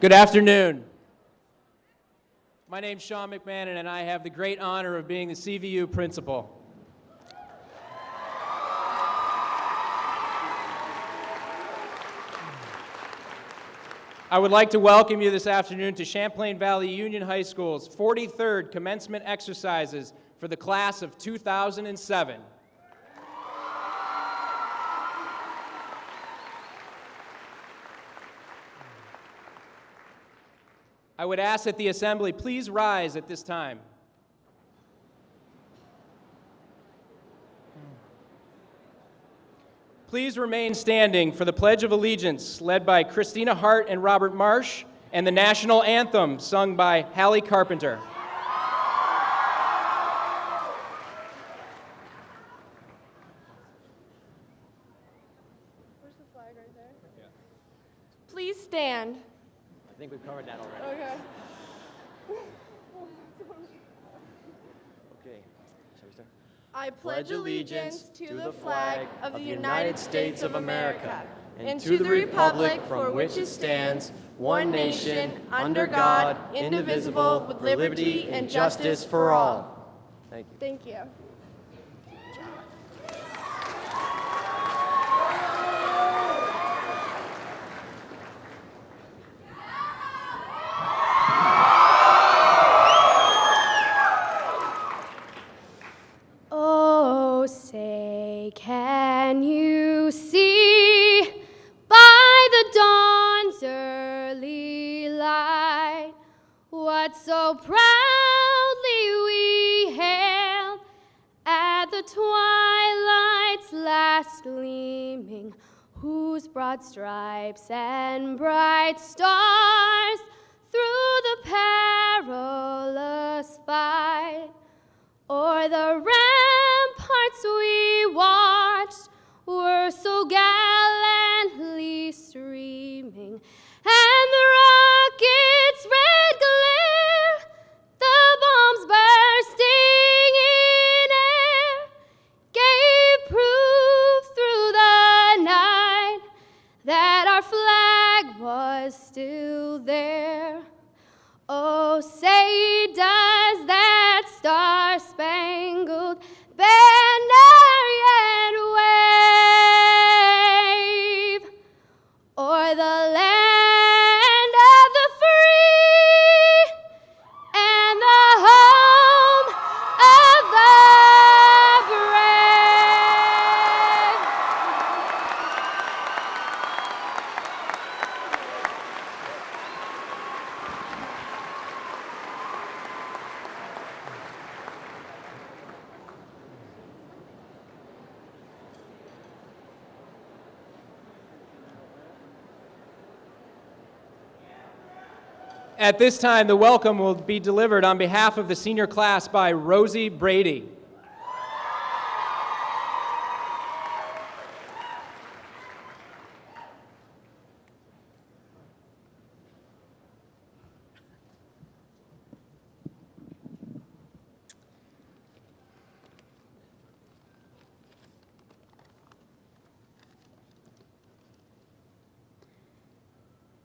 Good afternoon. My name's Sean McMahon, and I have the great honor of being the CVU principal. I would like to welcome you this afternoon to Champlain Valley Union High School's 43rd commencement exercises for the class of 2007. I would ask that the assembly please rise at this time. Please remain standing for the Pledge of Allegiance, led by Christina Hart and Robert Marsh, and the national anthem, sung by Hallie Carpenter. Where's the flag right there? Yeah. Please stand. I think we've covered that already. Okay. Okay, shall we start? I pledge allegiance to the flag of the United States of America and to the republic for which it stands, one nation, under God, indivisible, with liberty and justice for all. Thank you. Thank you. Oh, say, can you see by the dawn's early light what so proudly we hailed at the twilight's last gleaming, whose broad stripes and bright stars through the perilous fight o'er the ramparts we watched were so gallantly streaming, and the rocket's red glare, the bombs bursting in air, gave proof through the night that our flag was still there. Oh, say does that star-spangled banner yet wave o'er the land of the free and the home of the brave? At this time, the welcome will be delivered on behalf of the senior class by Rosie Brady.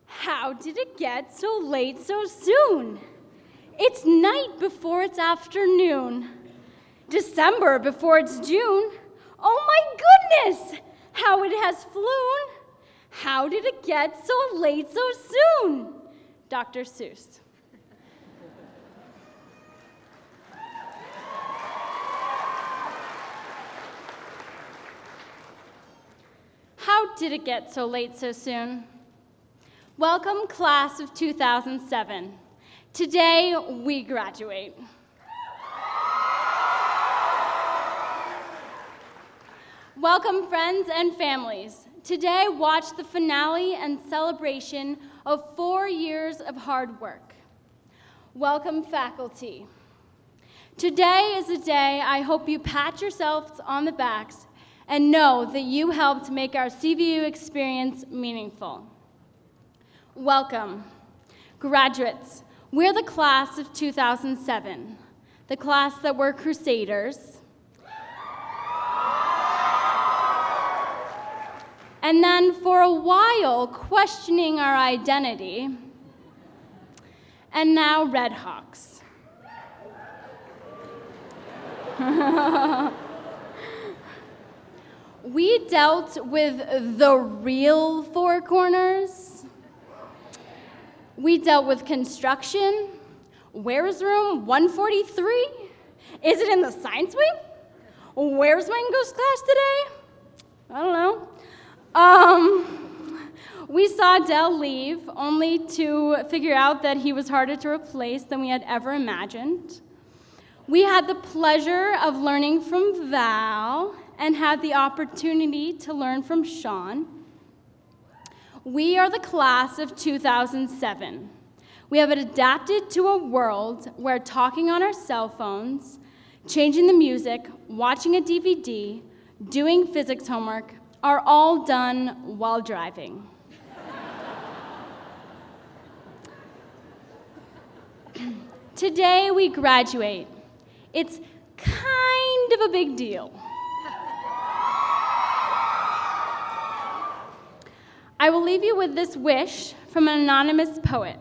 How did it get so late so soon? It's night before it's afternoon. December before it's June. Oh my goodness, how it has flown. How did it get so late so soon? Dr. Seuss. How did it get so late so soon? Welcome, class of 2007. Today, we graduate. Welcome, friends and families. Today, watch the finale and celebration of 4 years of hard work. Welcome, faculty. Today is a day I hope you pat yourselves on the backs and know that you helped make our CVU experience meaningful. Welcome. Graduates, we're the class of 2007, the class that were crusaders, and then for a while questioning our identity, And now, Red Hawks. We dealt with the real Four Corners. We dealt with construction. Where's room 143? Is it in the science wing? Where's my English class today? I don't know. We saw Dell leave, only to figure out that he was harder to replace than we had ever imagined. We had the pleasure of learning from Val and had the opportunity to learn from Sean. We are the class of 2007. We have adapted to a world where talking on our cell phones, changing the music, watching a DVD, doing physics homework are all done while driving. Today we graduate. It's kind of a big deal. I will leave you with this wish from an anonymous poet.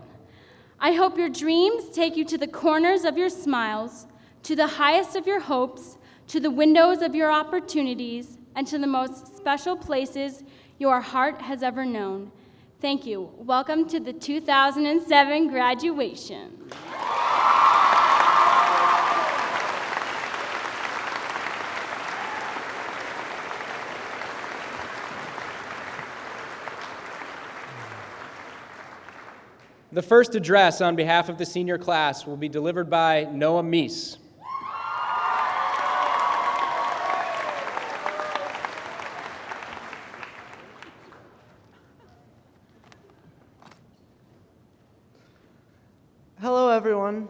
I hope your dreams take you to the corners of your smiles, to the highest of your hopes, to the windows of your opportunities, and to the most special places your heart has ever known. Thank you. Welcome to the 2007 graduation. The first address on behalf of the senior class will be delivered by Noah Meese. Hello, everyone.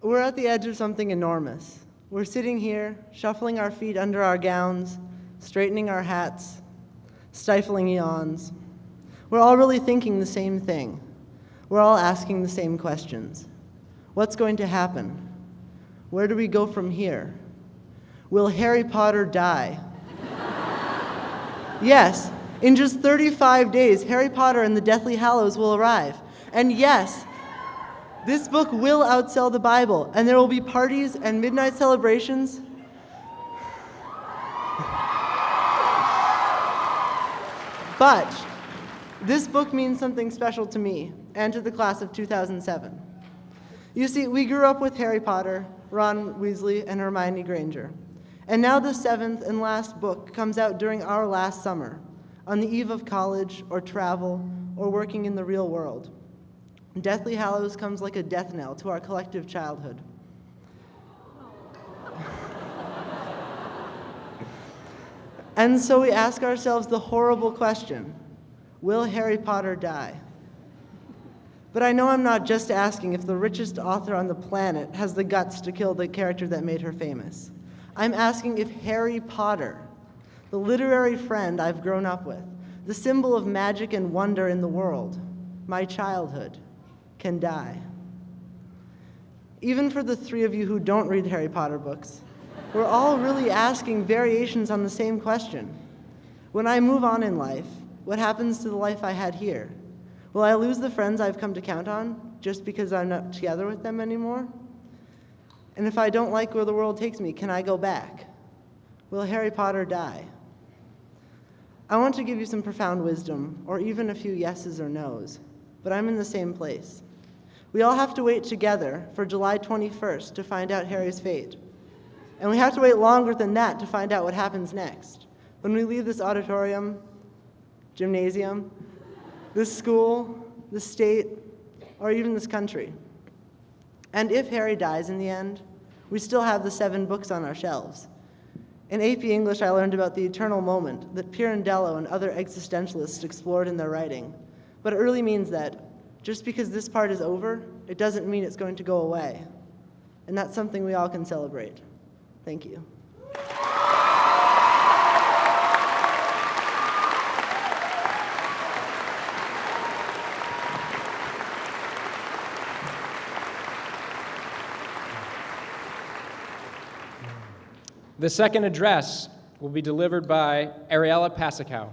We're at the edge of something enormous. We're sitting here, shuffling our feet under our gowns, straightening our hats, stifling yawns. We're all really thinking the same thing. We're all asking the same questions. What's going to happen? Where do we go from here? Will Harry Potter die? Yes, in just 35 days, Harry Potter and the Deathly Hallows will arrive. And yes, this book will outsell the Bible, and there will be parties and midnight celebrations. But this book means something special to me and to the class of 2007. You see, we grew up with Harry Potter, Ron Weasley, and Hermione Granger. And now the seventh and last book comes out during our last summer, on the eve of college or travel or working in the real world. Deathly Hallows comes like a death knell to our collective childhood. And so we ask ourselves the horrible question, will Harry Potter die? But I know I'm not just asking if the richest author on the planet has the guts to kill the character that made her famous. I'm asking if Harry Potter, the literary friend I've grown up with, the symbol of magic and wonder in the world, my childhood, can die. Even for the three of you who don't read Harry Potter books, we're all really asking variations on the same question. When I move on in life, what happens to the life I had here? Will I lose the friends I've come to count on just because I'm not together with them anymore? And if I don't like where the world takes me, can I go back? Will Harry Potter die? I want to give you some profound wisdom, or even a few yeses or nos, but I'm in the same place. We all have to wait together for July 21st to find out Harry's fate. And we have to wait longer than that to find out what happens next. When we leave this auditorium, gymnasium, this school, this state, or even this country. And if Harry dies in the end, we still have the 7 books on our shelves. In AP English, I learned about the eternal moment that Pirandello and other existentialists explored in their writing. But it really means that just because this part is over, it doesn't mean it's going to go away. And that's something we all can celebrate. Thank you. The second address will be delivered by Ariella Pasicow.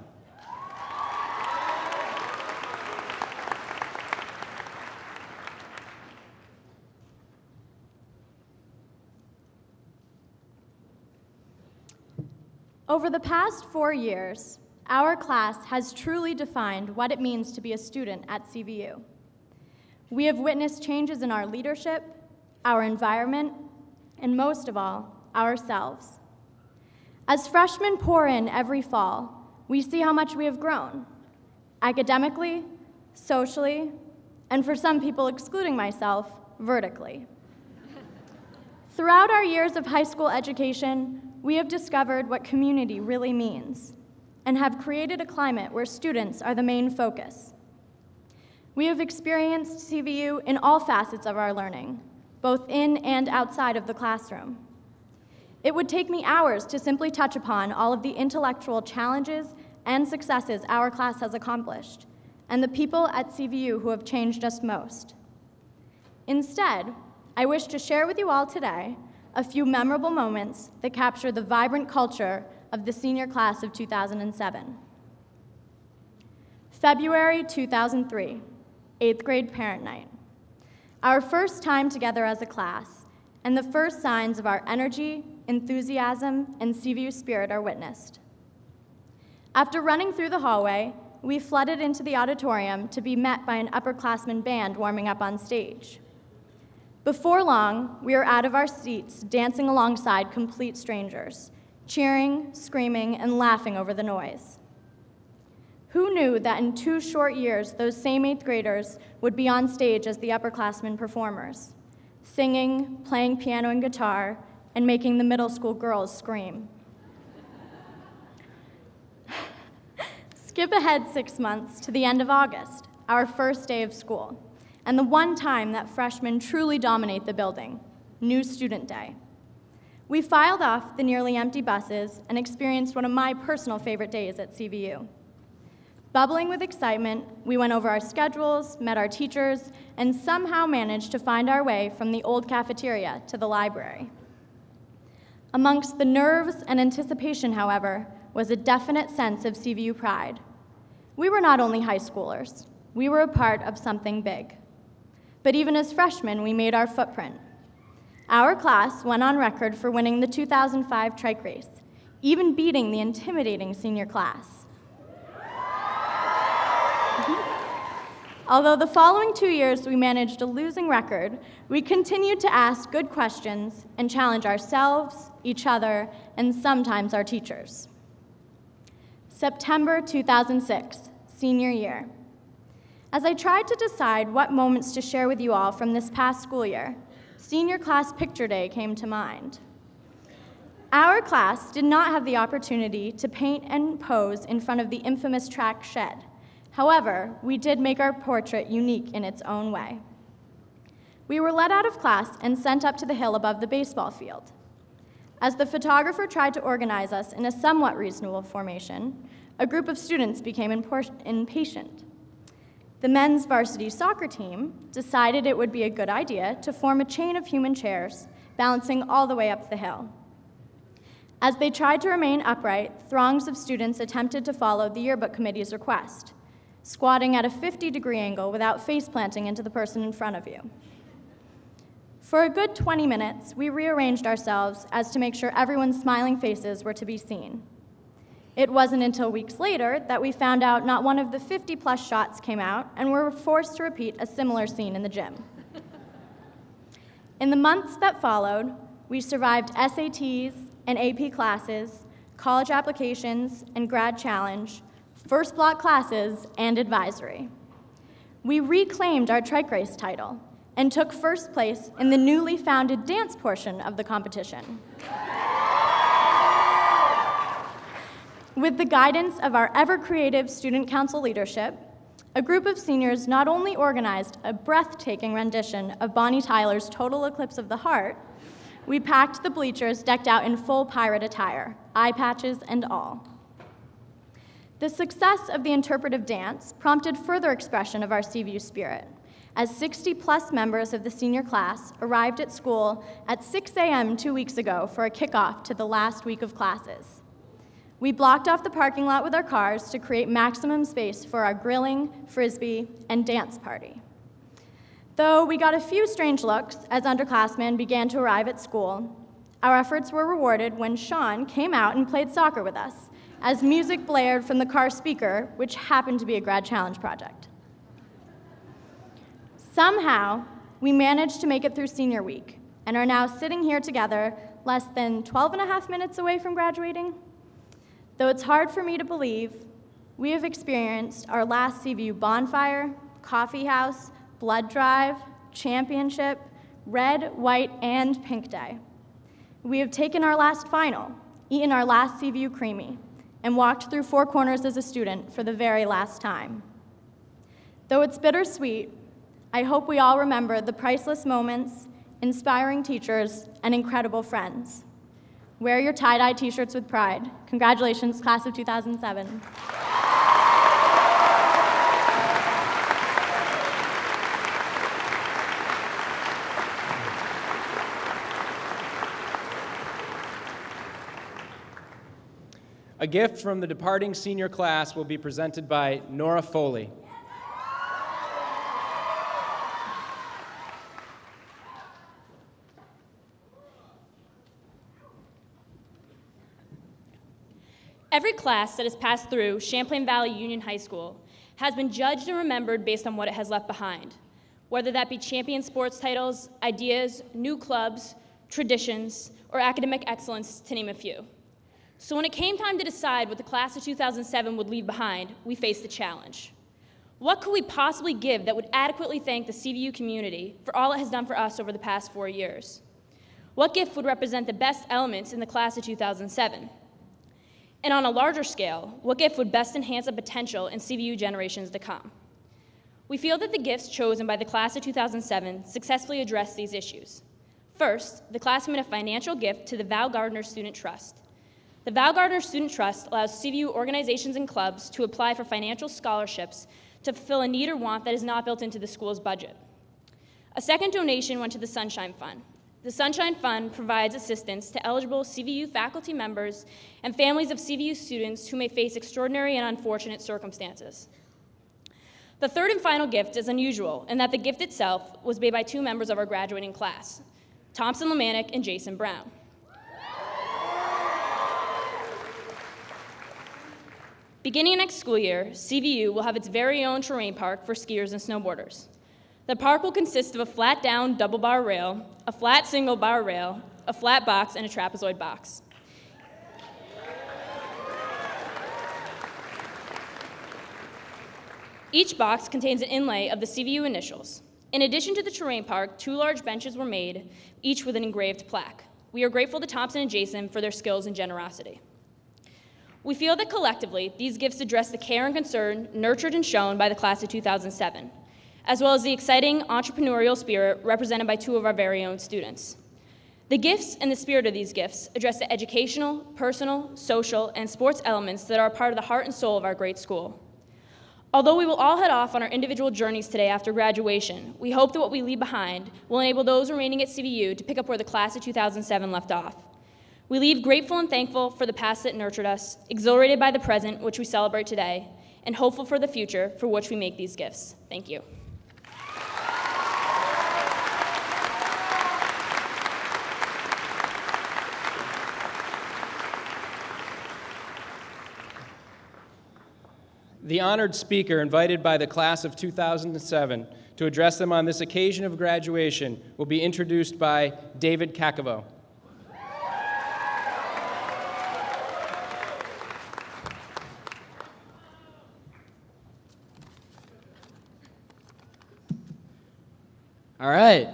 Over the past 4 years, our class has truly defined what it means to be a student at CVU. We have witnessed changes in our leadership, our environment, and most of all, ourselves. As freshmen pour in every fall, we see how much we have grown, academically, socially, and for some people, excluding myself, vertically. Throughout our years of high school education, we have discovered what community really means and have created a climate where students are the main focus. We have experienced CVU in all facets of our learning, both in and outside of the classroom. It would take me hours to simply touch upon all of the intellectual challenges and successes our class has accomplished, and the people at CVU who have changed us most. Instead, I wish to share with you all today a few memorable moments that capture the vibrant culture of the senior class of 2007. February 2003, 8th grade parent night. Our first time together as a class, and the first signs of our energy, enthusiasm, and CVU spirit are witnessed. After running through the hallway, we flooded into the auditorium to be met by an upperclassmen band warming up on stage. Before long, we were out of our seats, dancing alongside complete strangers, cheering, screaming, and laughing over the noise. Who knew that in 2 short years, those same 8th graders would be on stage as the upperclassmen performers, singing, playing piano and guitar, and making the middle school girls scream. Skip ahead 6 months to the end of August, our first day of school, and the one time that freshmen truly dominate the building, New Student Day. We filed off the nearly empty buses and experienced one of my personal favorite days at CVU. Bubbling with excitement, we went over our schedules, met our teachers, and somehow managed to find our way from the old cafeteria to the library. Amongst the nerves and anticipation, however, was a definite sense of CVU pride. We were not only high schoolers, we were a part of something big. But even as freshmen, we made our footprint. Our class went on record for winning the 2005 trike race, even beating the intimidating senior class. Although the following 2 years we managed a losing record, we continued to ask good questions and challenge ourselves, each other, and sometimes our teachers. September 2006, senior year. As I tried to decide what moments to share with you all from this past school year, senior class picture day came to mind. Our class did not have the opportunity to paint and pose in front of the infamous track shed. However, we did make our portrait unique in its own way. We were let out of class and sent up to the hill above the baseball field. As the photographer tried to organize us in a somewhat reasonable formation, a group of students became impatient. The men's varsity soccer team decided it would be a good idea to form a chain of human chairs, balancing all the way up the hill. As they tried to remain upright, throngs of students attempted to follow the yearbook committee's request, squatting at a 50-degree angle without face planting into the person in front of you. For a good 20 minutes, we rearranged ourselves as to make sure everyone's smiling faces were to be seen. It wasn't until weeks later that we found out not one of the 50-plus shots came out, and were forced to repeat a similar scene in the gym. In the months that followed, we survived SATs and AP classes, college applications and grad challenge, first block classes, and advisory. We reclaimed our trike race title and took first place in the newly founded dance portion of the competition. With the guidance of our ever-creative student council leadership, a group of seniors not only organized a breathtaking rendition of Bonnie Tyler's Total Eclipse of the Heart, we packed the bleachers decked out in full pirate attire, eye patches and all. The success of the interpretive dance prompted further expression of our CVU spirit, as 60-plus members of the senior class arrived at school at 6 a.m. 2 weeks ago for a kickoff to the last week of classes. We blocked off the parking lot with our cars to create maximum space for our grilling, frisbee, and dance party. Though we got a few strange looks as underclassmen began to arrive at school, Our efforts were rewarded when Sean came out and played soccer with us, as music blared from the car speaker, which happened to be a grad challenge project. Somehow, we managed to make it through senior week and are now sitting here together less than 12 and a half minutes away from graduating. Though it's hard for me to believe, we have experienced our last CVU bonfire, coffee house, blood drive, championship, red, white, and pink day. We have taken our last final, eaten our last CVU creamy, and walked through four corners as a student for the very last time. Though it's bittersweet, I hope we all remember the priceless moments, inspiring teachers, and incredible friends. Wear your tie-dye t-shirts with pride. Congratulations, class of 2007. A gift from the departing senior class will be presented by Nora Foley. Every class that has passed through Champlain Valley Union High School has been judged and remembered based on what it has left behind, whether that be champion sports titles, ideas, new clubs, traditions, or academic excellence, to name a few. So when it came time to decide what the class of 2007 would leave behind, we faced the challenge. What could we possibly give that would adequately thank the CVU community for all it has done for us over the past 4 years? What gift would represent the best elements in the class of 2007? And on a larger scale, what gift would best enhance the potential in CVU generations to come? We feel that the gifts chosen by the class of 2007 successfully address these issues. First, the class made a financial gift to the Val Gardner Student Trust. The Val Gardner Student Trust allows CVU organizations and clubs to apply for financial scholarships to fulfill a need or want that is not built into the school's budget. A second donation went to the Sunshine Fund. The Sunshine Fund provides assistance to eligible CVU faculty members and families of CVU students who may face extraordinary and unfortunate circumstances. The third and final gift is unusual in that the gift itself was made by two members of our graduating class, Thompson Lamanick and Jason Brown. Beginning next school year, CVU will have its very own terrain park for skiers and snowboarders. The park will consist of a flat-down double-bar rail, a flat single-bar rail, a flat box, and a trapezoid box. Each box contains an inlay of the CVU initials. In addition to the terrain park, 2 large benches were made, each with an engraved plaque. We are grateful to Thompson and Jason for their skills and generosity. We feel that collectively, these gifts address the care and concern nurtured and shown by the class of 2007, as well as the exciting entrepreneurial spirit represented by 2 of our very own students. The gifts and the spirit of these gifts address the educational, personal, social, and sports elements that are a part of the heart and soul of our great school. Although we will all head off on our individual journeys today after graduation, we hope that what we leave behind will enable those remaining at CVU to pick up where the class of 2007 left off. We leave grateful and thankful for the past that nurtured us, exhilarated by the present, which we celebrate today, and hopeful for the future for which we make these gifts. Thank you. The honored speaker invited by the class of 2007 to address them on this occasion of graduation will be introduced by David Kakavo. All right.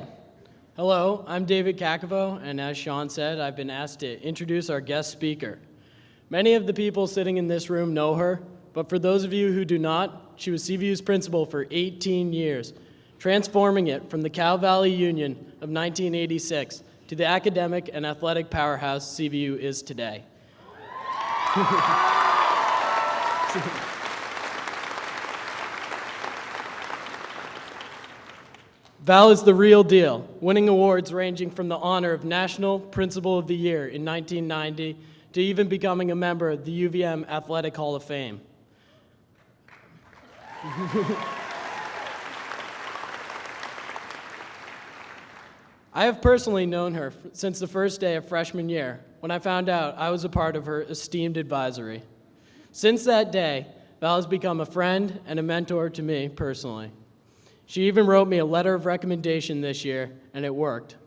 Hello, I'm David Kakavo, and as Sean said, I've been asked to introduce our guest speaker. Many of the people sitting in this room know her, but for those of you who do not, she was CVU's principal for 18 years, transforming it from the Cal Valley Union of 1986 to the academic and athletic powerhouse CVU is today. Val is the real deal, winning awards ranging from the honor of National Principal of the Year in 1990 to even becoming a member of the UVM Athletic Hall of Fame. I have personally known her since the first day of freshman year, when I found out I was a part of her esteemed advisory. Since that day, Val has become a friend and a mentor to me personally. She even wrote me a letter of recommendation this year, and it worked.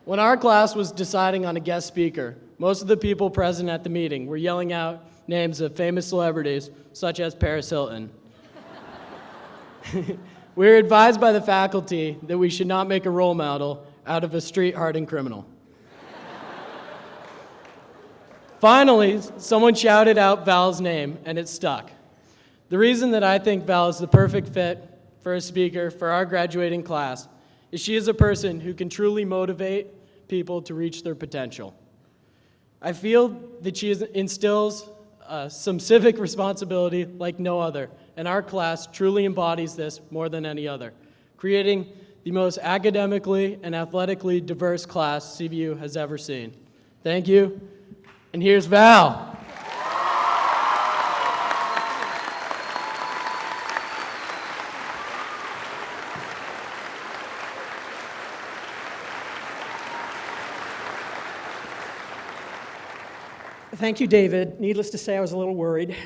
When our class was deciding on a guest speaker, most of the people present at the meeting were yelling out names of famous celebrities, such as Paris Hilton. We were advised by the faculty that we should not make a role model out of a street-hardened criminal. Finally, someone shouted out Val's name, and it stuck. The reason that I think Val is the perfect fit for a speaker for our graduating class is she is a person who can truly motivate people to reach their potential. I feel that she instills some civic responsibility like no other, and our class truly embodies this more than any other, creating the most academically and athletically diverse class CVU has ever seen. Thank you, and here's Val. Thank you, David. Needless to say, I was a little worried.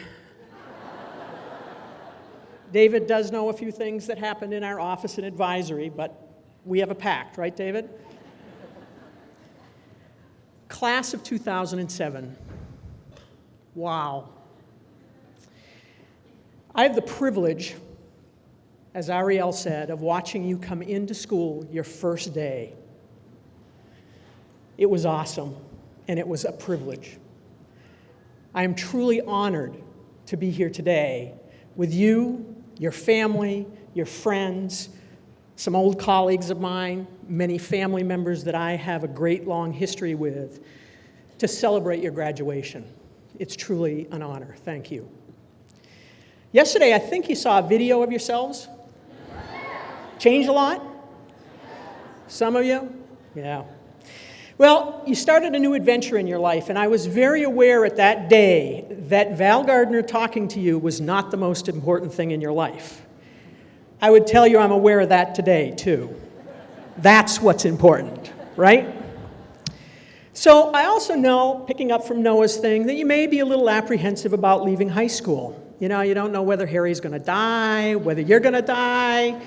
David does know a few things that happened in our office and advisory, but we have a pact, right, David? Class of 2007. Wow. I have the privilege, as Ariel said, of watching you come into school your first day. It was awesome, and it was a privilege. I am truly honored to be here today with you, your family, your friends, some old colleagues of mine, many family members that I have a great long history with, to celebrate your graduation. It's truly an honor. Thank you. Yesterday, I think you saw a video of yourselves. Changed a lot? Some of you? Yeah. Well, you started a new adventure in your life, and I was very aware at that day that Val Gardner talking to you was not the most important thing in your life. I would tell you I'm aware of that today, too. That's what's important, right? So I also know, picking up from Noah's thing, that you may be a little apprehensive about leaving high school. You know, you don't know whether Harry's going to die, whether you're going to die.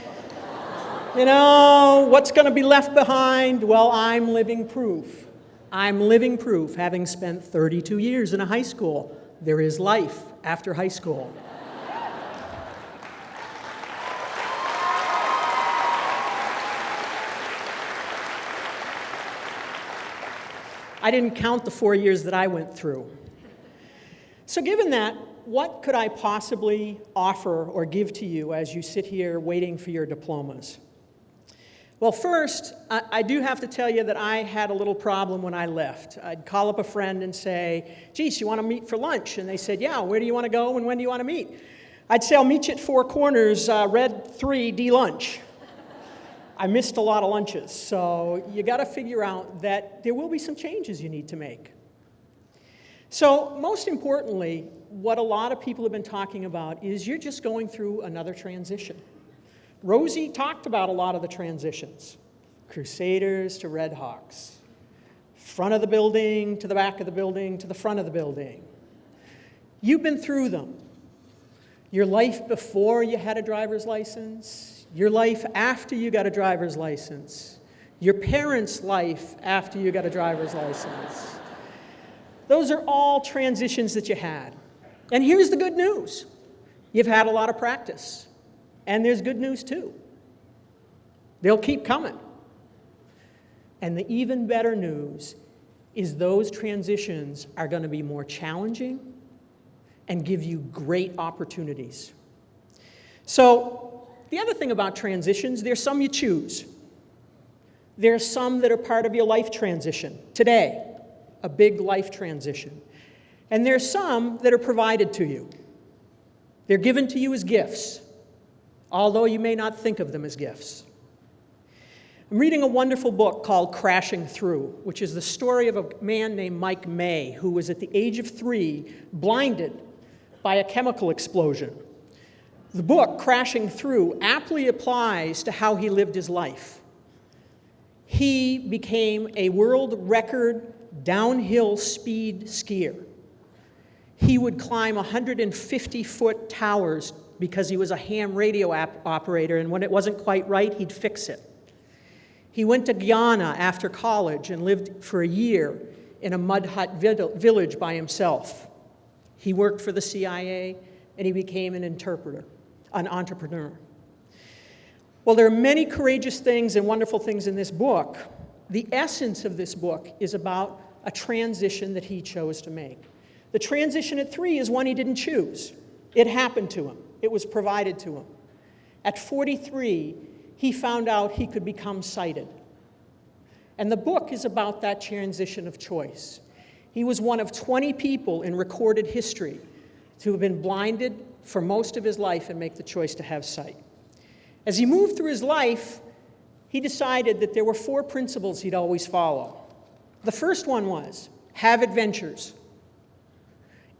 You know, what's going to be left behind? Well, I'm living proof. I'm living proof, having spent 32 years in a high school. There is life after high school. I didn't count the 4 years that I went through. So given that, what could I possibly offer or give to you as you sit here waiting for your diplomas? Well, first, I do have to tell you that I had a little problem when I left. I'd call up a friend and say, geez, you want to meet for lunch? And they said, yeah, where do you want to go and when do you want to meet? I'd say, I'll meet you at Four Corners, Red 3, D lunch. I missed a lot of lunches, so you got to figure out that there will be some changes you need to make. So most importantly, what a lot of people have been talking about is you're just going through another transition. Rosie talked about a lot of the transitions. Crusaders to Red Hawks. Front of the building to the back of the building to the front of the building. You've been through them. Your life before you had a driver's license. Your life after you got a driver's license. Your parents' life after you got a driver's license. Those are all transitions that you had. And here's the good news. You've had a lot of practice. And there's good news, too. They'll keep coming. And the even better news is those transitions are going to be more challenging and give you great opportunities. So the other thing about transitions, there's some you choose. There's some that are part of your life transition. Today, a big life transition. And there's some that are provided to you. They're given to you as gifts, although you may not think of them as gifts. I'm reading a wonderful book called Crashing Through, which is the story of a man named Mike May, who was at the age of 3 blinded by a chemical explosion. The book, Crashing Through, aptly applies to how he lived his life. He became a world record downhill speed skier. He would climb 150-foot towers because he was a ham radio operator, and when it wasn't quite right, he'd fix it. He went to Guyana after college and lived for a year in a mud hut village by himself. He worked for the CIA, and he became an entrepreneur. Well, there are many courageous things and wonderful things in this book. The essence of this book is about a transition that he chose to make. The transition at 3 is one he didn't choose. It happened to him. It was provided to him. At 43, he found out he could become sighted. And the book is about that transition of choice. He was one of 20 people in recorded history to have been blinded for most of his life and make the choice to have sight. As he moved through his life, he decided that there were 4 principles he'd always follow. The first one was, have adventures.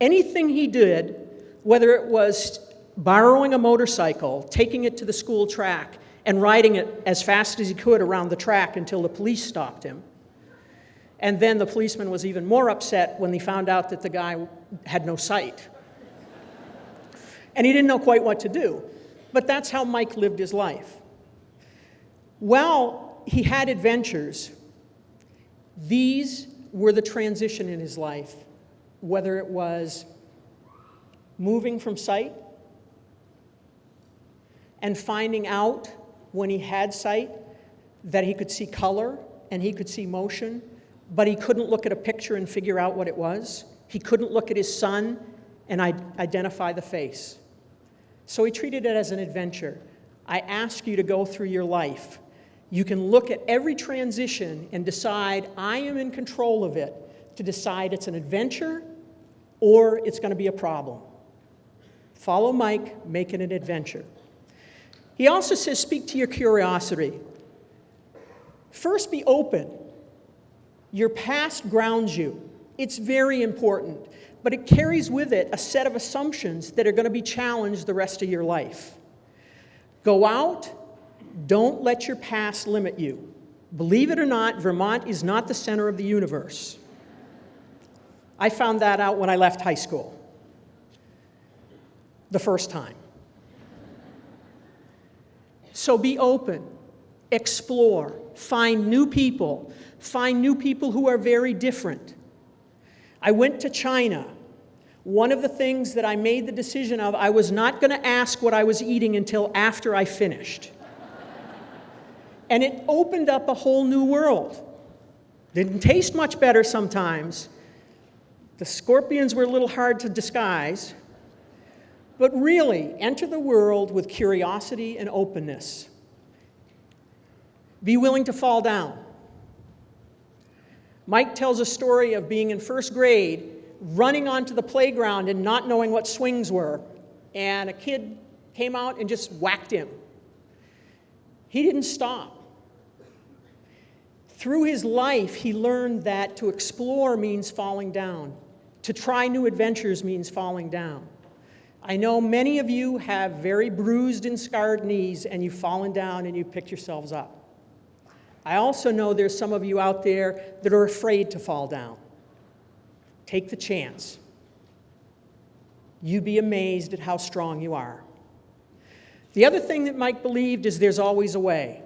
Anything he did, whether it was borrowing a motorcycle, taking it to the school track, and riding it as fast as he could around the track until the police stopped him. And then the policeman was even more upset when he found out that the guy had no sight. And he didn't know quite what to do. But that's how Mike lived his life. While he had adventures, these were the transition in his life, whether it was moving from sight and finding out when he had sight that he could see color and he could see motion, but he couldn't look at a picture and figure out what it was. He couldn't look at his son and identify the face. So he treated it as an adventure. I ask you to go through your life. You can look at every transition and decide, I am in control of it, to decide it's an adventure or it's going to be a problem. Follow Mike, make it an adventure. He also says, speak to your curiosity. First, be open. Your past grounds you. It's very important, but it carries with it a set of assumptions that are going to be challenged the rest of your life. Go out. Don't let your past limit you. Believe it or not, Vermont is not the center of the universe. I found that out when I left high school. The first time. So be open, explore, find new people who are very different. I went to China. One of the things that I made the decision of, I was not going to ask what I was eating until after I finished. And it opened up a whole new world. Didn't taste much better sometimes. The scorpions were a little hard to disguise. But really, enter the world with curiosity and openness. Be willing to fall down. Mike tells a story of being in first grade, running onto the playground and not knowing what swings were, and a kid came out and just whacked him. He didn't stop. Through his life, he learned that to explore means falling down. To try new adventures means falling down. I know many of you have very bruised and scarred knees, and you've fallen down and you've picked yourselves up. I also know there's some of you out there that are afraid to fall down. Take the chance. You'd be amazed at how strong you are. The other thing that Mike believed is there's always a way.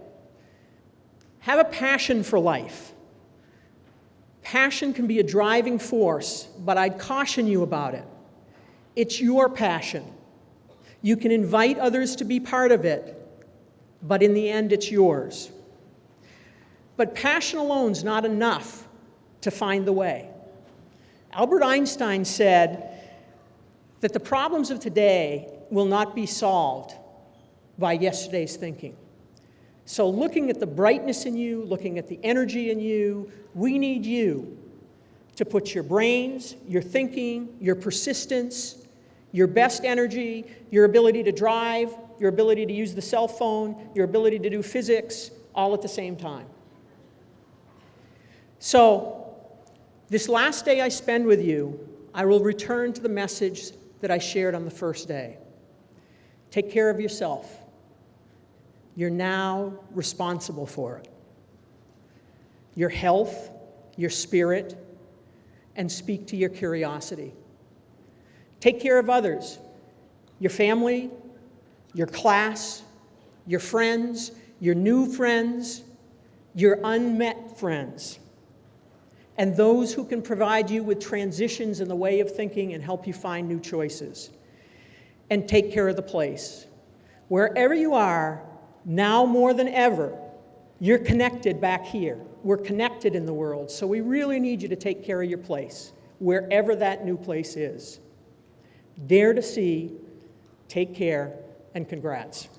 Have a passion for life. Passion can be a driving force, but I'd caution you about it. It's your passion. You can invite others to be part of it, but in the end, it's yours. But passion alone is not enough to find the way. Albert Einstein said that the problems of today will not be solved by yesterday's thinking. So looking at the brightness in you, looking at the energy in you, we need you to put your brains, your thinking, your persistence, your best energy, your ability to drive, your ability to use the cell phone, your ability to do physics, all at the same time. So, this last day I spend with you, I will return to the message that I shared on the first day. Take care of yourself. You're now responsible for it. Your health, your spirit, and speak to your curiosity. Take care of others, your family, your class, your friends, your new friends, your unmet friends, and those who can provide you with transitions in the way of thinking and help you find new choices. And take care of the place. Wherever you are, now more than ever, you're connected back here. We're connected in the world, so we really need you to take care of your place, wherever that new place is. Dare to see, take care, and congrats.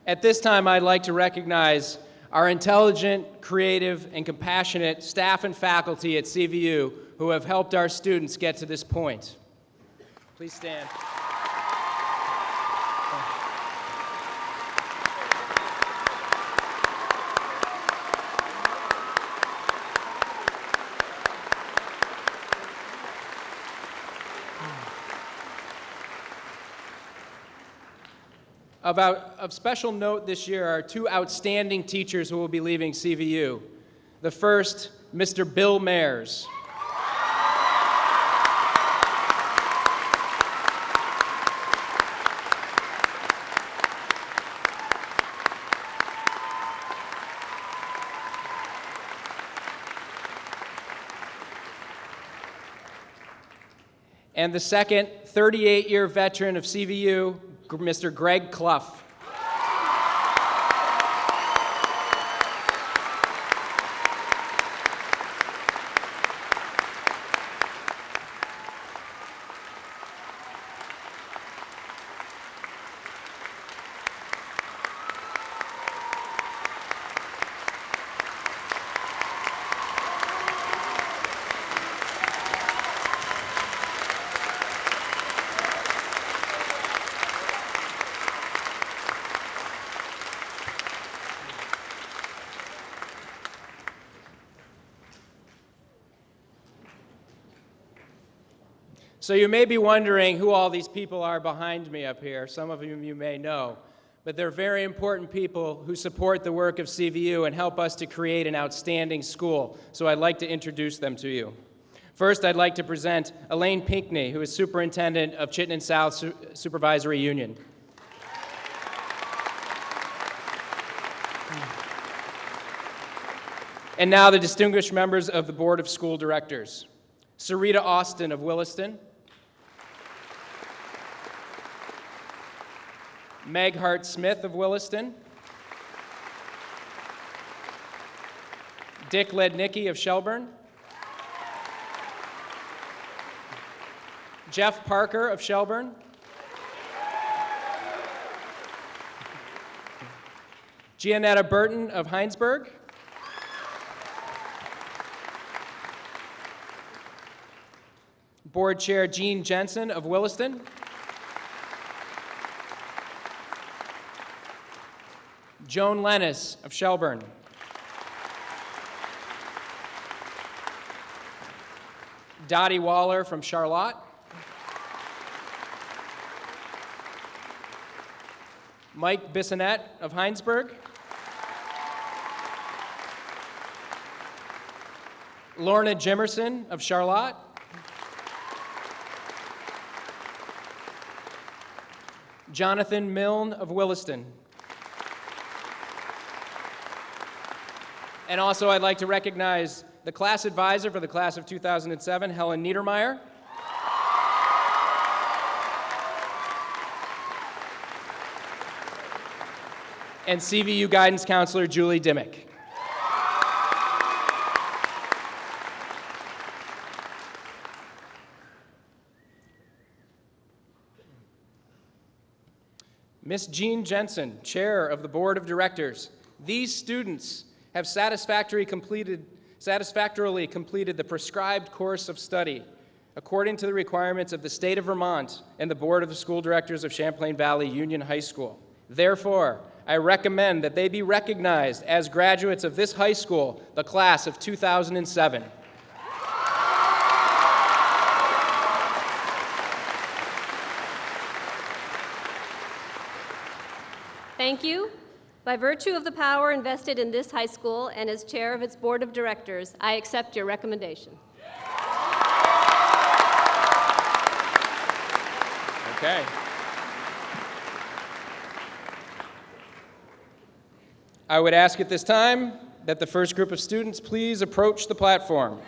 At this time, I'd like to recognize our intelligent, creative, and compassionate staff and faculty at CVU who have helped our students get to this point. Please stand. Of special note this year are two outstanding teachers who will be leaving CVU. The first, Mr. Bill Mayers. And the second, 38-year veteran of CVU, Mr. Greg Clough. So you may be wondering who all these people are behind me up here. Some of whom you may know. But they're very important people who support the work of CVU and help us to create an outstanding school. So I'd like to introduce them to you. First, I'd like to present Elaine Pinckney, who is Superintendent of Chittenden South Supervisory Union. And now the distinguished members of the Board of School Directors. Sarita Austin of Williston. Meg Hart-Smith of Williston. Dick Lednicki of Shelburne. Jeff Parker of Shelburne. Gianetta Burton of Heinsberg. Board Chair Jean Jensen of Williston. Joan Lennis of Shelburne. Dottie Waller from Charlotte. Mike Bissonette of Heinsberg. Lorna Jimerson of Charlotte. Jonathan Milne of Williston. And also I'd like to recognize the class advisor for the class of 2007, Helen Niedermeyer. And CVU guidance counselor, Julie Dimmick. Miss Jean Jensen, Chair of the Board of Directors. These students have satisfactorily completed the prescribed course of study according to the requirements of the state of Vermont and the Board of the School Directors of Champlain Valley Union High School. Therefore, I recommend that they be recognized as graduates of this high school, the class of 2007. Thank you. By virtue of the power invested in this high school and as chair of its board of directors, I accept your recommendation. Okay. I would ask at this time that the first group of students please approach the platform.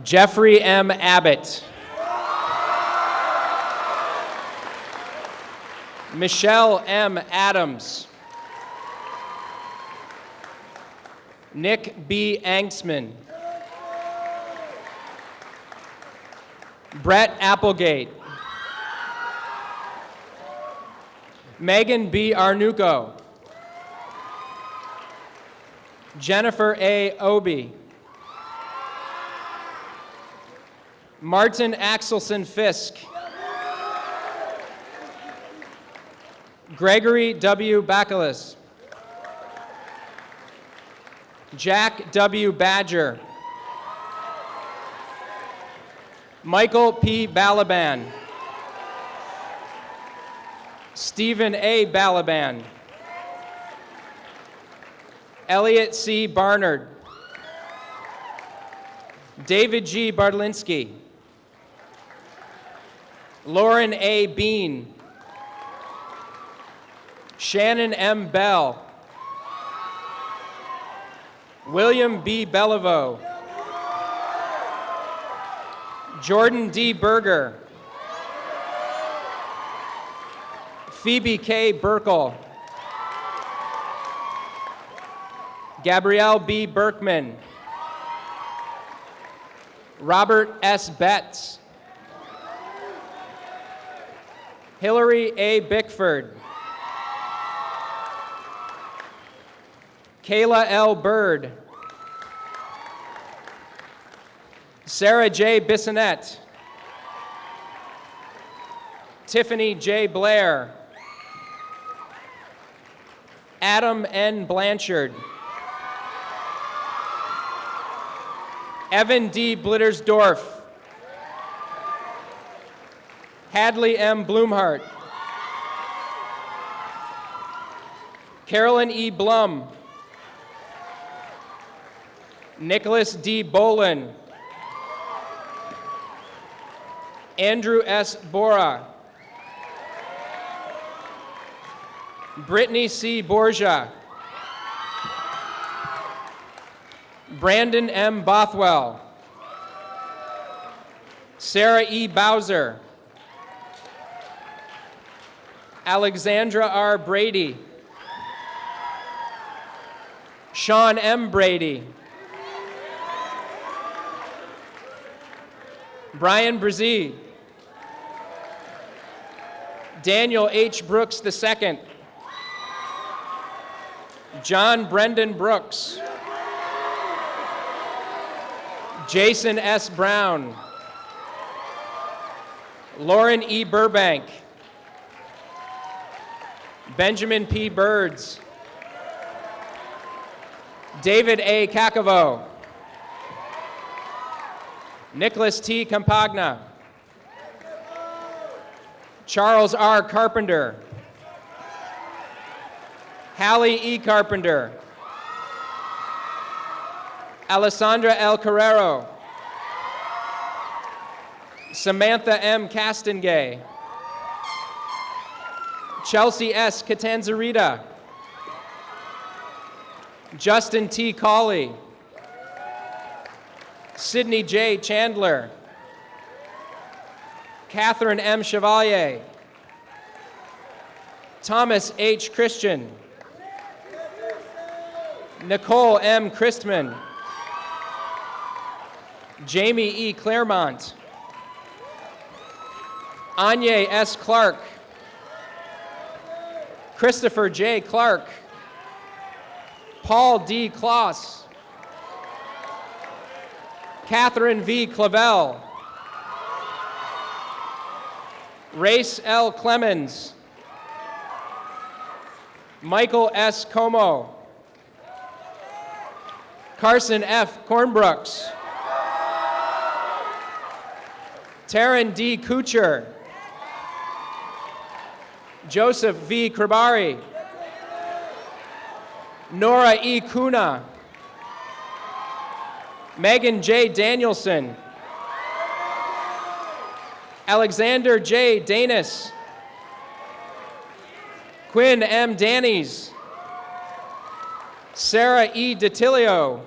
Jeffrey M. Abbott. Michelle M. Adams. Nick B. Angsman. Brett Applegate. Megan B. Arnuco. Jennifer A. Obie. Martin Axelson Fisk. Gregory W. Bacalus. Jack W. Badger. Michael P. Balaban. Stephen A. Balaban. Elliot C. Barnard. David G. Bartlinski. Lauren A. Bean. Shannon M. Bell. William B. Beliveau. Jordan D. Berger. Phoebe K. Burkle. Gabrielle B. Berkman. Robert S. Betts. Hillary A. Bickford. Kayla L. Bird. Sarah J. Bissonette. Tiffany J. Blair. Adam N. Blanchard. Evan D. Blittersdorf. Hadley M. Blumhart. Carolyn E. Blum. Nicholas D. Bolin. Andrew S. Bora. Brittany C. Borgia. Brandon M. Bothwell. Sarah E. Bowser. Alexandra R. Brady. Sean M. Brady. Brian Brzee. Daniel H. Brooks II. John Brendan Brooks. Jason S. Brown. Lauren E. Burbank. Benjamin P. Birds, David A. Cacavo, Nicholas T. Campagna, Charles R. Carpenter, Hallie E. Carpenter, Alessandra L. Carrero, Samantha M. Castengay, Chelsea S. Catanzarita, Justin T. Cawley, Sydney J. Chandler, Catherine M. Chevalier, Thomas H. Christian, Nicole M. Christman, Jamie E. Claremont, Anya S. Clark, Christopher J. Clark, Paul D. Kloss, Catherine V. Clavel, Race L. Clemens, Michael S. Como, Carson F. Cornbrooks, Taryn D. Kuchar, Joseph V. Krabari, Nora E. Kuna, Megan J. Danielson, Alexander J. Danis, Quinn M. Dannies, Sarah E. DiTilio,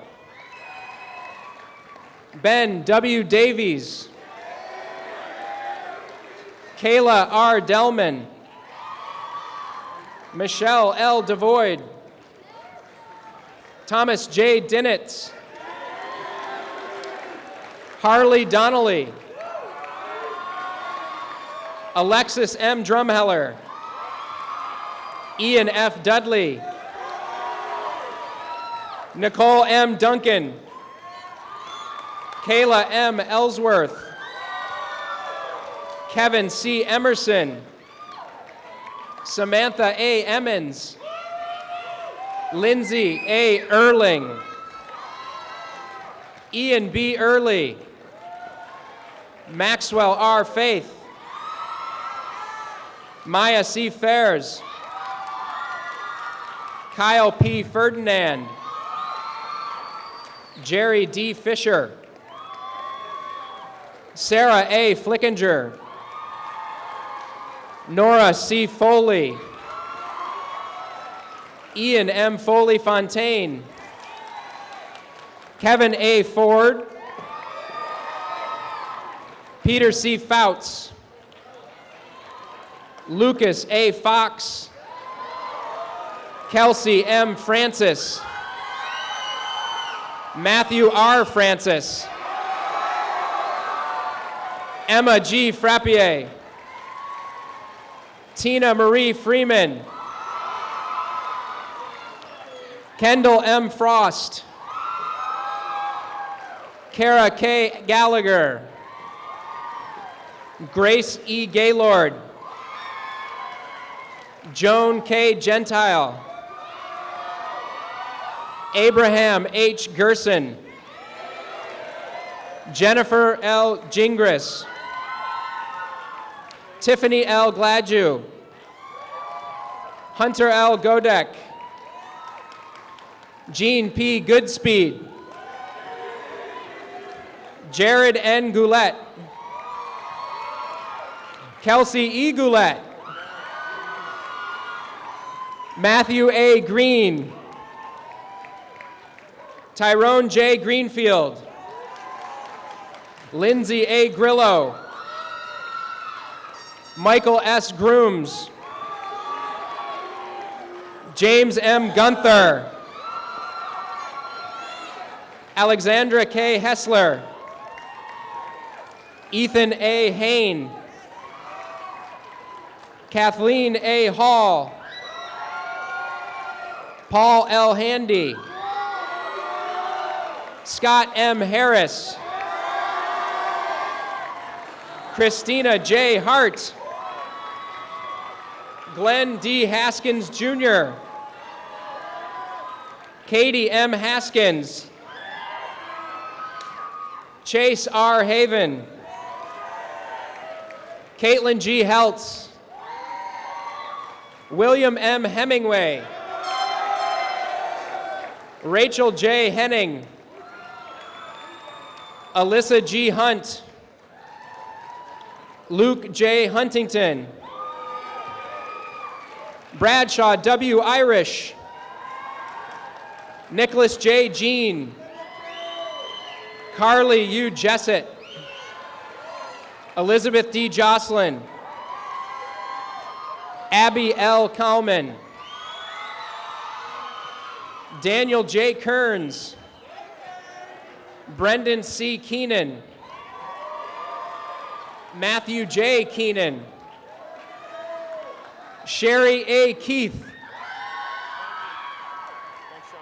Ben W. Davies, Kayla R. Delman, Michelle L. Devoid, Thomas J. Dinnitz, Harley Donnelly, Alexis M. Drumheller, Ian F. Dudley, Nicole M. Duncan, Kayla M. Ellsworth, Kevin C. Emerson, Samantha A. Emmons, Lindsay A. Erling, Ian B. Early, Maxwell R. Faith, Maya C. Fairs, Kyle P. Ferdinand, Jerry D. Fisher, Sarah A. Flickinger, Nora C. Foley, Ian M. Foley Fontaine, Kevin A. Ford, Peter C. Fouts, Lucas A. Fox, Kelsey M. Francis, Matthew R. Francis, Emma G. Frappier, Tina Marie Freeman, Kendall M. Frost, Kara K. Gallagher, Grace E. Gaylord, Joan K. Gentile, Abraham H. Gerson, Jennifer L. Gingras, Tiffany L. Gladue, Hunter L. Godek, Jean P. Goodspeed, Jared N. Goulet, Kelsey E. Goulet, Matthew A. Green, Tyrone J. Greenfield, Lindsay A. Grillo, Michael S. Grooms, James M. Gunther, Alexandra K. Hessler, Ethan A. Hain, Kathleen A. Hall, Paul L. Handy, Scott M. Harris, Christina J. Hart, Glenn D. Haskins Jr., Katie M. Haskins, Chase R. Haven, Caitlin G. Heltz, William M. Hemingway, Rachel J. Henning, Alyssa G. Hunt, Luke J. Huntington, Bradshaw W. Irish, Nicholas J. Jean, Carly U. Jessett, Elizabeth D. Jocelyn, Abby L. Kalman, Daniel J. Kearns, Brendan C. Keenan, Matthew J. Keenan, Sherry A. Keith,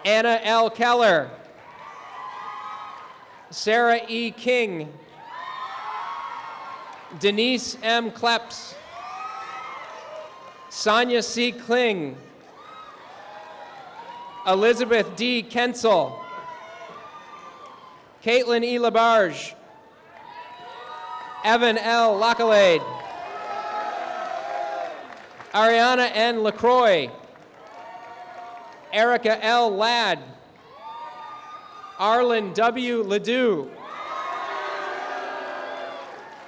Anna L. Keller, Sarah E. King, Denise M. Kleps, Sonia C. Kling, Elizabeth D. Kensel, Caitlin E. Labarge, Evan L. Lacalade, Ariana N. LaCroix, Erica L. Ladd, Arlen W. Ledoux,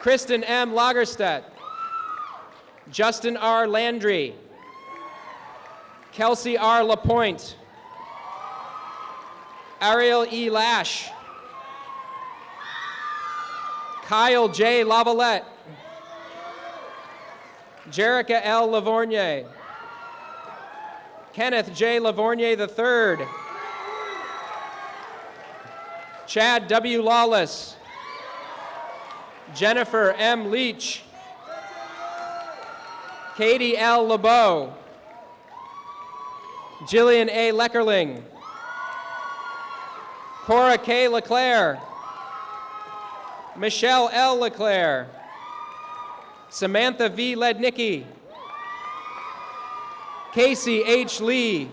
Kristen M. Lagerstedt, Justin R. Landry, Kelsey R. Lapointe, Ariel E. Lash, Kyle J. Lavalette, Jerica L. Lavorgnier, Kenneth J. Lavorgnier III, Chad W. Lawless, Jennifer M. Leach, Katie L. LeBeau, Jillian A. Leckerling, Cora K. LeClaire, Michelle L. LeClaire, Samantha V. Lednicki, Casey H. Lee,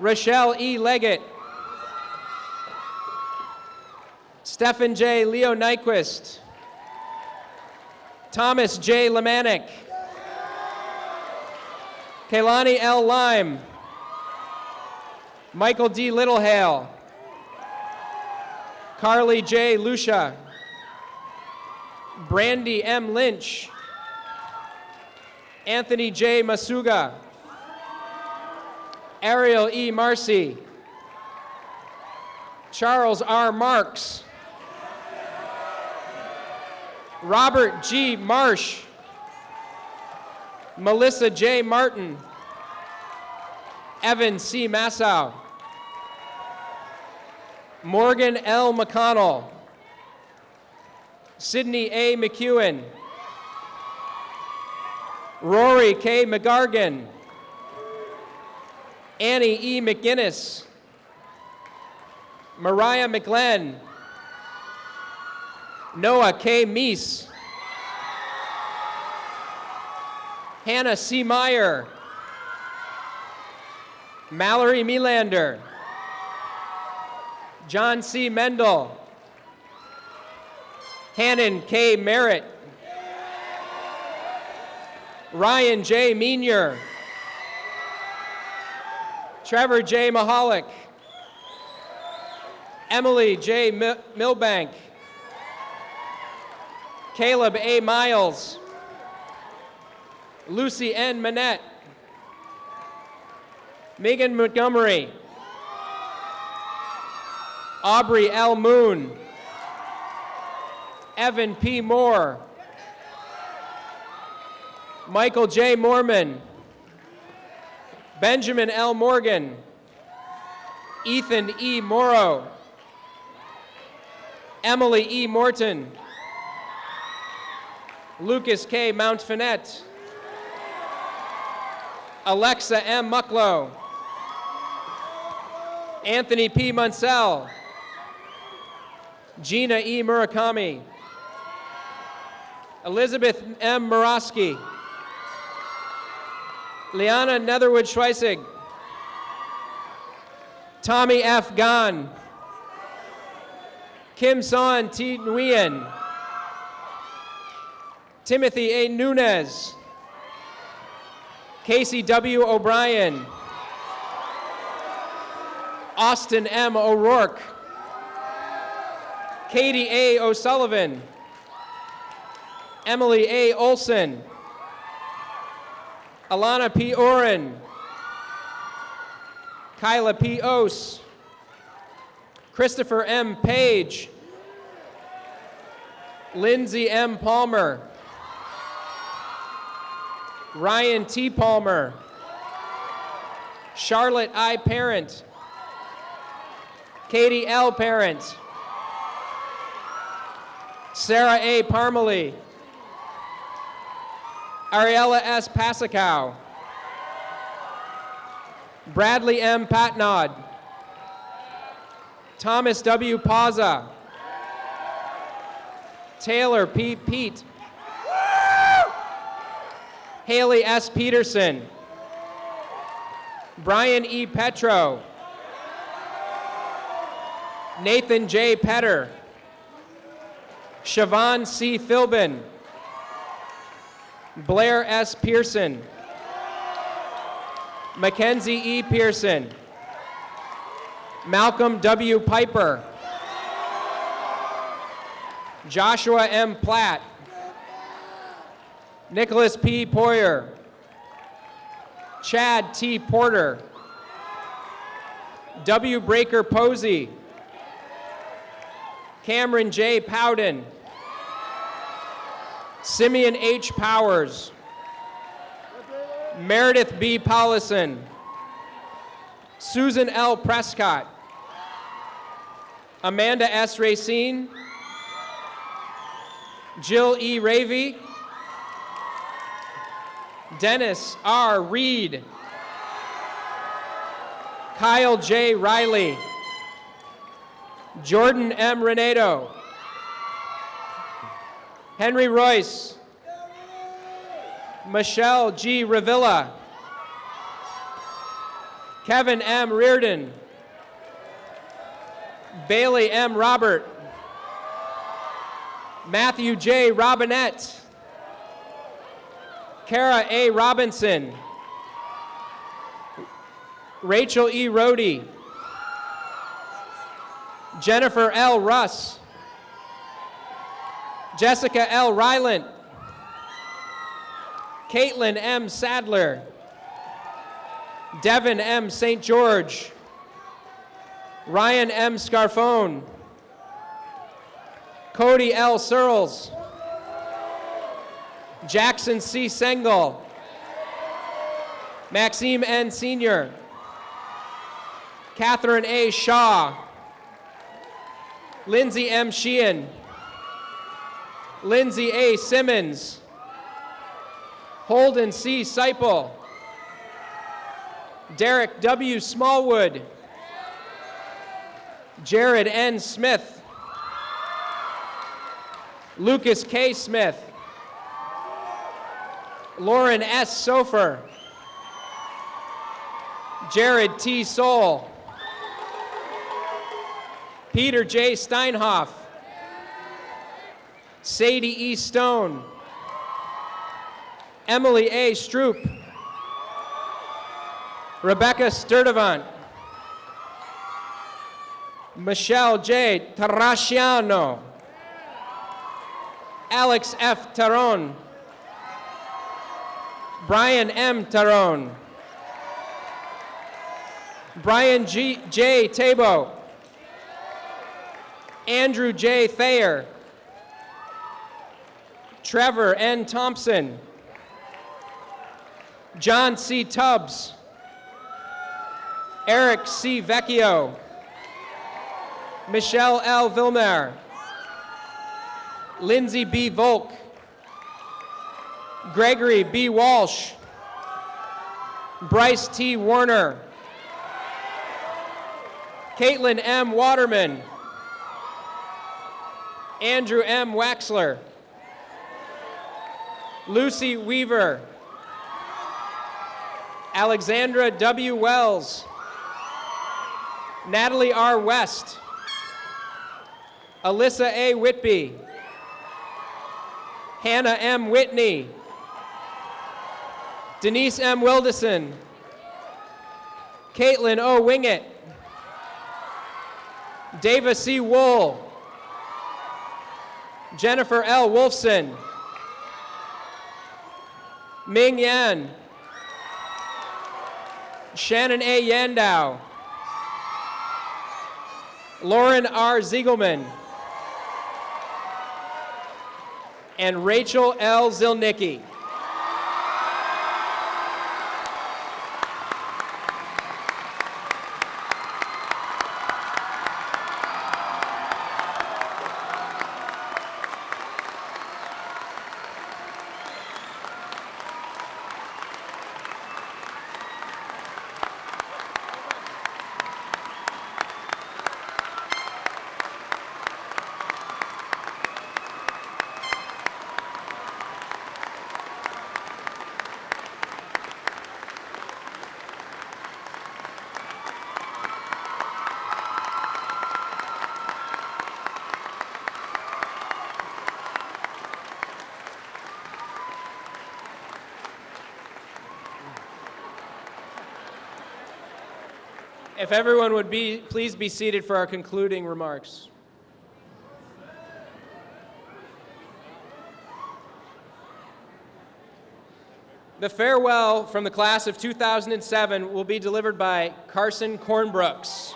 Rochelle E. Leggett, Stephen J. Leo Nyquist, Thomas J. Lemanik, Kaylani L. Lime, Michael D. Littlehale, Carly J. Lucia, Brandy M. Lynch, Anthony J. Masuga, Ariel E. Marcy, Charles R. Marks, Robert G. Marsh, Melissa J. Martin, Evan C. Massow, Morgan L. McConnell, Sydney A. McEwen, Rory K. McGargan, Annie E. McGinnis, Mariah McGlenn, Noah K. Meese, Hannah C. Meyer, Mallory Melander, John C. Mendel, Hannon K. Merritt, Ryan J. Meanier, Trevor J. Mahalik, Emily J. Milbank, Caleb A. Miles, Lucy N. Manette, Megan Montgomery, Aubrey L. Moon, Evan P. Moore, Michael J. Morman, Benjamin L. Morgan, Ethan E. Morrow, Emily E. Morton, Lucas K. Mountfinette, Alexa M. Mucklow, Anthony P. Munsell, Gina E. Murakami, Elizabeth M. Murawski, Liana Netherwood-Schweissig. Tommy F. Gan. Kim Son T. Nguyen. Timothy A. Nunez. Casey W. O'Brien. Austin M. O'Rourke. Katie A. O'Sullivan. Emily A. Olson. Alana P. Oren. Kyla P. Ose. Christopher M. Page. Lindsay M. Palmer. Ryan T. Palmer. Charlotte I. Parent. Katie L. Parent. Sarah A. Parmalee. Ariella S. Pasikow. Bradley M. Patnod. Thomas W. Paza. Taylor P. Pete. Haley S. Peterson. Brian E. Petro. Nathan J. Petter. Siobhan C. Philbin. Blair S. Pearson. Mackenzie E. Pearson. Malcolm W. Piper. Joshua M. Platt. Nicholas P. Poyer. Chad T. Porter. W. Breaker Posey. Cameron J. Powden. Simeon H. Powers. Meredith B. Paulison. Susan L. Prescott. Amanda S. Racine. Jill E. Ravey. Dennis R. Reed. Kyle J. Riley. Jordan M. Renato. Henry Royce. Michelle G. Revilla. Kevin M. Reardon. Bailey M. Robert. Matthew J. Robinette. Kara A. Robinson. Rachel E. Rohde. Jennifer L. Russ. Jessica L. Rylant. Caitlin M. Sadler. Devin M. St. George. Ryan M. Scarfone. Cody L. Searles. Jackson C. Sengel. Maxime N. Sr. Catherine A. Shaw. Lindsay M. Sheehan. Lindsay A. Simmons. Holden C. Seipel. Derek W. Smallwood. Jared N. Smith. Lucas K. Smith. Lauren S. Sofer. Jared T. Soul. Peter J. Steinhoff. Sadie E. Stone. Emily A. Stroop. Rebecca Sturdivant. Michelle J. Tarasciano. Alex F. Taron. Brian M. Taron. Brian J. Tabo. Andrew J. Thayer. Trevor N. Thompson. John C. Tubbs. Eric C. Vecchio. Michelle L. Vilmer. Lindsay B. Volk. Gregory B. Walsh. Bryce T. Warner. Caitlin M. Waterman. Andrew M. Waxler. Lucy Weaver. Alexandra W. Wells, Natalie R. West, Alyssa A. Whitby, Hannah M. Whitney, Denise M. Wildison, Caitlin O. Wingett, Dava C. Wool, Jennifer L. Wolfson, Ming Yan, Shannon A. Yandow, Lauren R. Ziegelman, and Rachel L. Zilnicki. If everyone would please be seated for our concluding remarks. The farewell from the class of 2007 will be delivered by Carson Cornbrooks.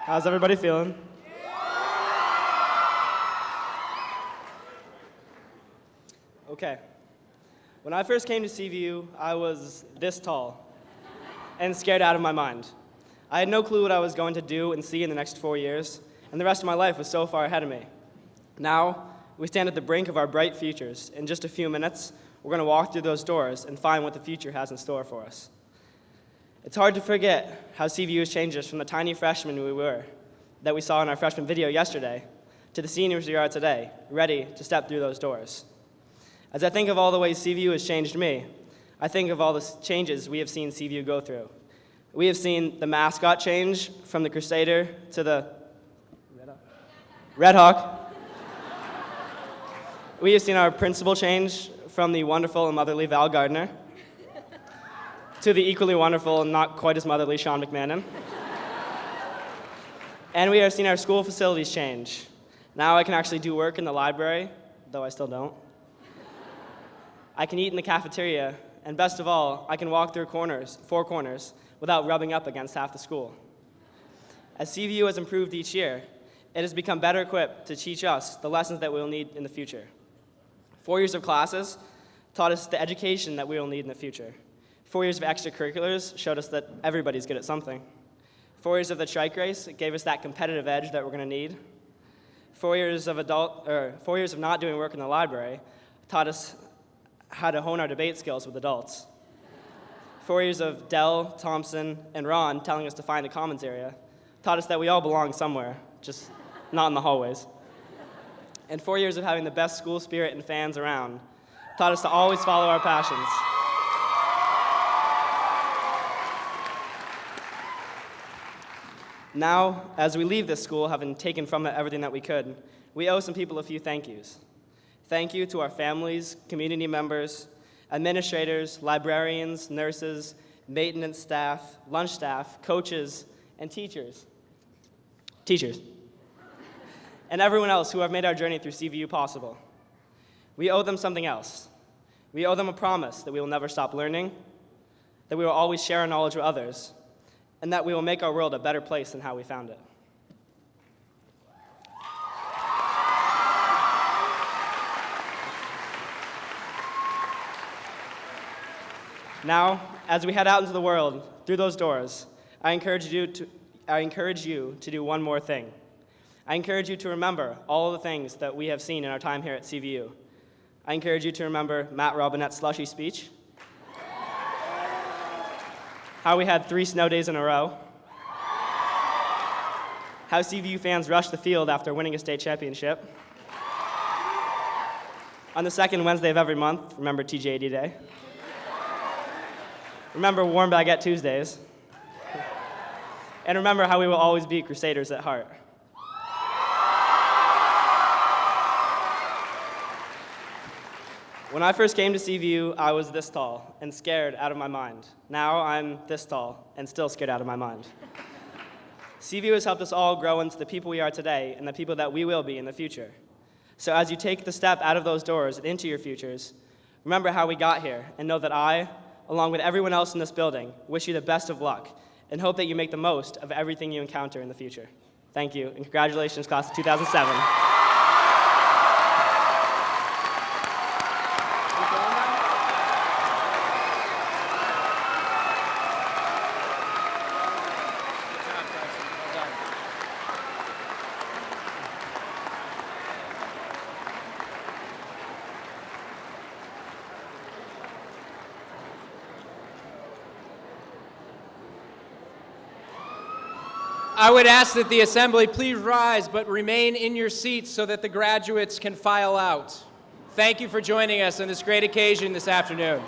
How's everybody feeling? Okay. When I first came to CVU, I was this tall and scared out of my mind. I had no clue what I was going to do and see in the next 4 years, and the rest of my life was so far ahead of me. Now, we stand at the brink of our bright futures. In just a few minutes, we're going to walk through those doors and find what the future has in store for us. It's hard to forget how CVU has changed us from the tiny freshmen we were, that we saw in our freshman video yesterday, to the seniors we are today, ready to step through those doors. As I think of all the ways CVU has changed me, I think of all the changes we have seen CVU go through. We have seen the mascot change from the Crusader to the Red Hawk. We have seen our principal change from the wonderful and motherly Val Gardner to the equally wonderful and not quite as motherly Sean McMahon. And we have seen our school facilities change. Now I can actually do work in the library, though I still don't. I can eat in the cafeteria, and best of all, I can walk through four corners, without rubbing up against half the school. As CVU has improved each year, it has become better equipped to teach us the lessons that we will need in the future. 4 years of classes taught us the education that we will need in the future. 4 years of extracurriculars showed us that everybody's good at something. 4 years of the trike race gave us that competitive edge that we're going to need. 4 years of not doing work in the library taught us how to hone our debate skills with adults. 4 years of Dell, Thompson, and Ron telling us to find the commons area taught us that we all belong somewhere, just not in the hallways. And 4 years of having the best school spirit and fans around taught us to always follow our passions. Now, as we leave this school, having taken from it everything that we could, we owe some people a few thank yous. Thank you to our families, community members, administrators, librarians, nurses, maintenance staff, lunch staff, coaches, and teachers. And everyone else who have made our journey through CVU possible. We owe them something else. We owe them a promise that we will never stop learning, that we will always share our knowledge with others, and that we will make our world a better place than how we found it. Now, as we head out into the world through those doors, I encourage you to do one more thing. I encourage you to remember all of the things that we have seen in our time here at CVU. I encourage you to remember Matt Robinette's slushy speech, how we had 3 snow days in a row, how CVU fans rush the field after winning a state championship. On the second Wednesday of every month, remember TJ80 Day. Remember Warm Baguette Tuesdays. And remember how we will always be Crusaders at heart. When I first came to CVU, I was this tall and scared out of my mind. Now I'm this tall and still scared out of my mind. CVU has helped us all grow into the people we are today and the people that we will be in the future. So as you take the step out of those doors and into your futures, remember how we got here and know that I, along with everyone else in this building, wish you the best of luck and hope that you make the most of everything you encounter in the future. Thank you, and congratulations, class of 2007. I would ask that the assembly please rise but remain in your seats so that the graduates can file out. Thank you for joining us on this great occasion this afternoon.